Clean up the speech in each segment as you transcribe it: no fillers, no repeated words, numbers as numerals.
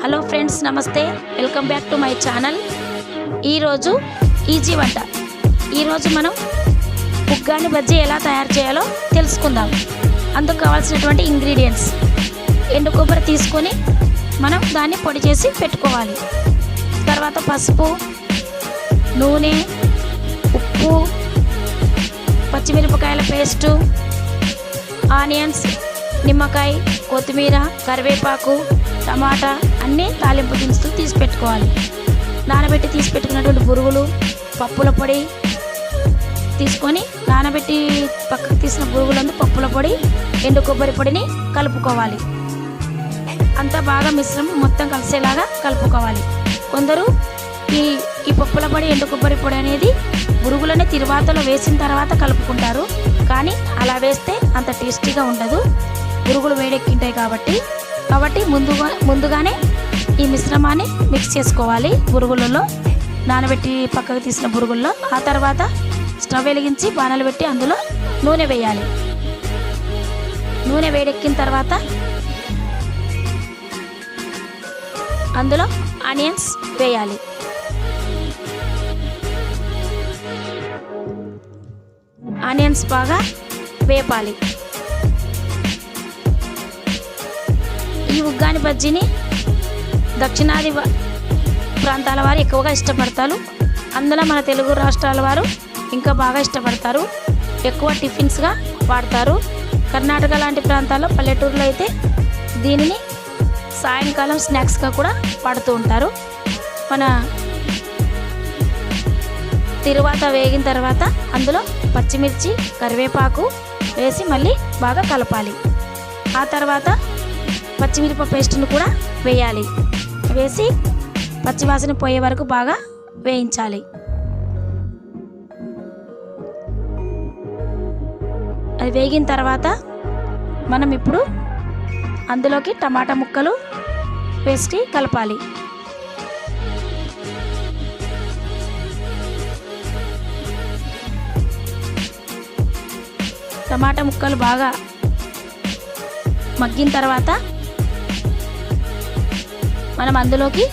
Hello friends, నమస్తే. Welcome back to my channel. ఈరోజు easy వంట. ఈరోజు మనం ఉగ్గాని బజ్జీ ఎలా తయారు చేయాలో తెలుసుకుందాం. అందుకు కావాల్సినటువంటి ఇంగ్రీడియంట్స్: ఎండు కొబ్బరి తీసుకొని మనం దాన్ని పొడి చేసి పెట్టుకోవాలి. తర్వాత పసుపు, నూనె, ఉప్పు, పచ్చిమిరపకాయల పేస్టు, ఆనియన్స్, నిమ్మకాయ, కొత్తిమీర, కరివేపాకు, టమాటా అన్నీ తాలింపు దినుసులు తీసి పెట్టుకోవాలి. నానబెట్టి తీసి పెట్టుకున్నటువంటి బురుగులు, పప్పుల పొడి తీసుకొని నానబెట్టి పక్కకు తీసిన బురుగులందు పప్పుల పొడి, ఎండు కొబ్బరి పొడిని కలుపుకోవాలి. అంతా బాగా మిశ్రమం మొత్తం కలిసేలాగా కలుపుకోవాలి. కొందరు ఈ పప్పుల పొడి, ఎండు కొబ్బరి పొడి అనేది బురుగులని తిరువాతలో వేసిన తర్వాత కలుపుకుంటారు. కానీ అలా వేస్తే అంత టేస్టీగా ఉండదు, బురుగులు వేడెక్కింటాయి కాబట్టి ముందుగానే ఈ మిశ్రమాన్ని మిక్స్ చేసుకోవాలి. బురుగులలో నానబెట్టి పక్కకు తీసిన బురుగుల్లో ఆ తర్వాత స్టవ్ వెలిగించి బాణలు పెట్టి అందులో నూనె వేయాలి. నూనె వేడెక్కిన తర్వాత అందులో ఆనియన్స్ వేయాలి. ఆనియన్స్ బాగా వేపాలి. ఈ ఉగ్గాని బజ్జీని దక్షిణాది ప్రాంతాల వారు ఎక్కువగా ఇష్టపడతారు. అందులో మన తెలుగు రాష్ట్రాల వారు ఇంకా బాగా ఇష్టపడతారు. ఎక్కువ టిఫిన్స్గా వాడతారు. కర్ణాటక లాంటి ప్రాంతాల్లో, పల్లెటూరులో అయితే దీనిని సాయంకాలం స్నాక్స్గా కూడా వాడుతూ ఉంటారు. మన తిరువాత వేగిన తర్వాత అందులో పచ్చిమిర్చి, కరివేపాకు వేసి మళ్ళీ బాగా కలపాలి. ఆ తర్వాత పచ్చిమిరప పేస్ట్ను కూడా వేయాలి. వేసి పచ్చివాసన పోయే వరకు బాగా వేయించాలి. అది వేగిన తర్వాత మనం ఇప్పుడు అందులోకి టమాటా ముక్కలు వేసి కలపాలి. టమాటా ముక్కలు బాగా మగ్గిన తర్వాత మనం అందులోకి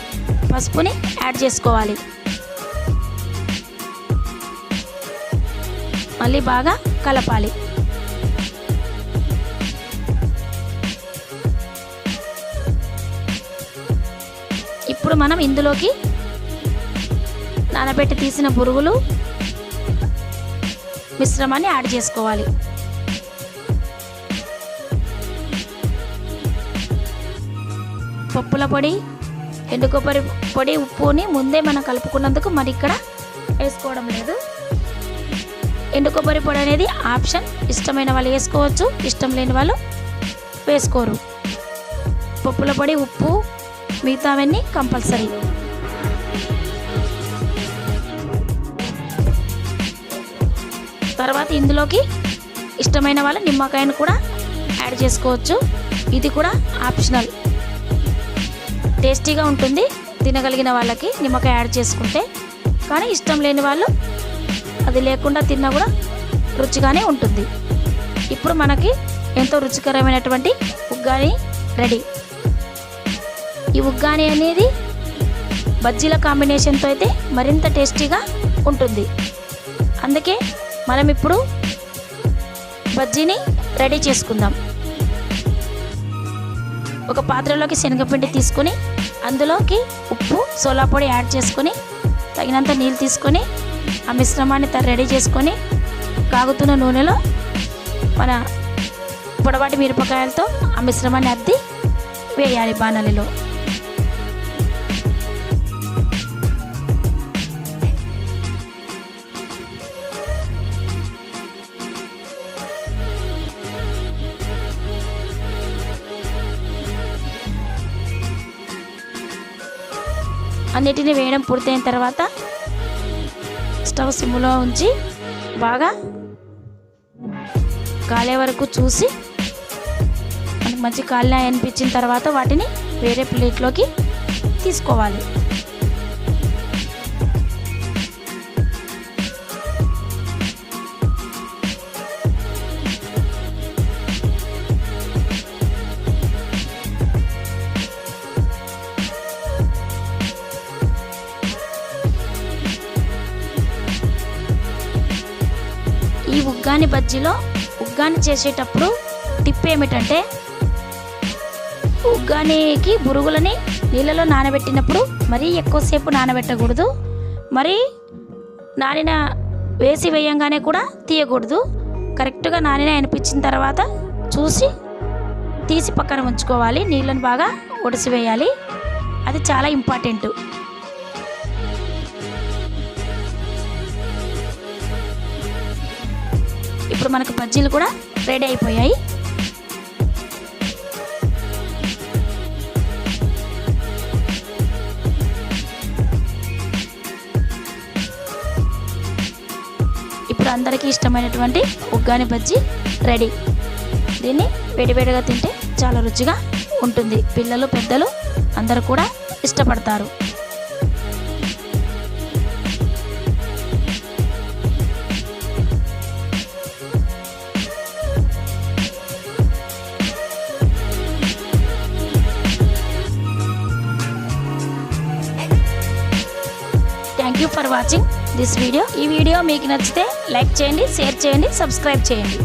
పసుపుని యాడ్ చేసుకోవాలి. మళ్ళీ బాగా కలపాలి. ఇప్పుడు మనం ఇందులోకి నానబెట్టి తీసిన బురుగులు మిశ్రమాన్ని యాడ్ చేసుకోవాలి. పప్పుల పొడి, ఎండు కొబ్బరి పొడి, ఉప్పుని ముందే మనం కలుపుకున్నందుకు మరి ఇక్కడ వేసుకోవడం లేదు. ఎండు కొబ్బరి పొడి అనేది ఆప్షన్. ఇష్టమైన వాళ్ళు వేసుకోవచ్చు, ఇష్టం లేని వాళ్ళు వేసుకోరు. పప్పుల పొడి, ఉప్పు, మిగతావన్నీ కంపల్సరీ. తర్వాత ఇందులోకి ఇష్టమైన వాళ్ళు నిమ్మకాయను కూడా యాడ్ చేసుకోవచ్చు. ఇది కూడా ఆప్షనల్. టేస్టీగా ఉంటుంది తినగలిగిన వాళ్ళకి నిమ్మకాయ యాడ్ చేసుకుంటే. కానీ ఇష్టం లేని వాళ్ళు అది లేకుండా తిన్నా కూడా రుచిగానే ఉంటుంది. ఇప్పుడు మనకి ఎంతో రుచికరమైనటువంటి ఉగ్గాని రెడీ. ఈ ఉగ్గాని అనేది బజ్జీల కాంబినేషన్తో అయితే మరింత టేస్టీగా ఉంటుంది. అందుకే మనం ఇప్పుడు బజ్జీని రెడీ చేసుకుందాం. ఒక పాత్రలోకి శనగపిండి తీసుకొని అందులోకి ఉప్పు, సోలా పొడి యాడ్ చేసుకొని తగినంత నీళ్ళు తీసుకొని ఆ మిశ్రమాన్ని రెడీ చేసుకొని కాగుతున్న నూనెలో మన పొడవాటి మిరపకాయలతో ఆ మిశ్రమాన్ని అద్ది వేయాలి బాణలిలో. అన్నిటిని వేయడం పూర్తయిన తర్వాత స్టవ్ సిమ్లో ఉంచి బాగా కాలే వరకు చూసి మనకు మంచి కాలిన అనిపించిన తర్వాత వాటిని వేరే ప్లేట్లోకి తీసుకోవాలి. ఉగ్గాని బజ్జీలో ఉగ్గాని చేసేటప్పుడు టిప్ ఏమిటంటే, ఉగ్గానికి బురుగులని నీళ్ళలో నానబెట్టినప్పుడు మరీ ఎక్కువసేపు నానబెట్టకూడదు, మరీ నానిన వేసి వేయంగానే కూడా తీయకూడదు. కరెక్ట్గా నానిన అనిపించిన తర్వాత చూసి తీసి పక్కన ఉంచుకోవాలి. నీళ్ళని బాగా ఒడిసివేయాలి, అది చాలా ఇంపార్టెంట్. ఇప్పుడు మనకు బజ్జీలు కూడా రెడీ అయిపోయాయి. ఇప్పుడు అందరికీ ఇష్టమైనటువంటి ఉగ్గాని బజ్జీ రెడీ. దీన్ని వేడివేడిగా తింటే చాలా రుచిగా ఉంటుంది. పిల్లలు పెద్దలు అందరూ కూడా ఇష్టపడతారు. Thank you for watching this video. ఈ వీడియో మీకు నచ్చితే లైక్ చేయండి, షేర్ చేయండి, సబ్స్క్రైబ్ చేయండి.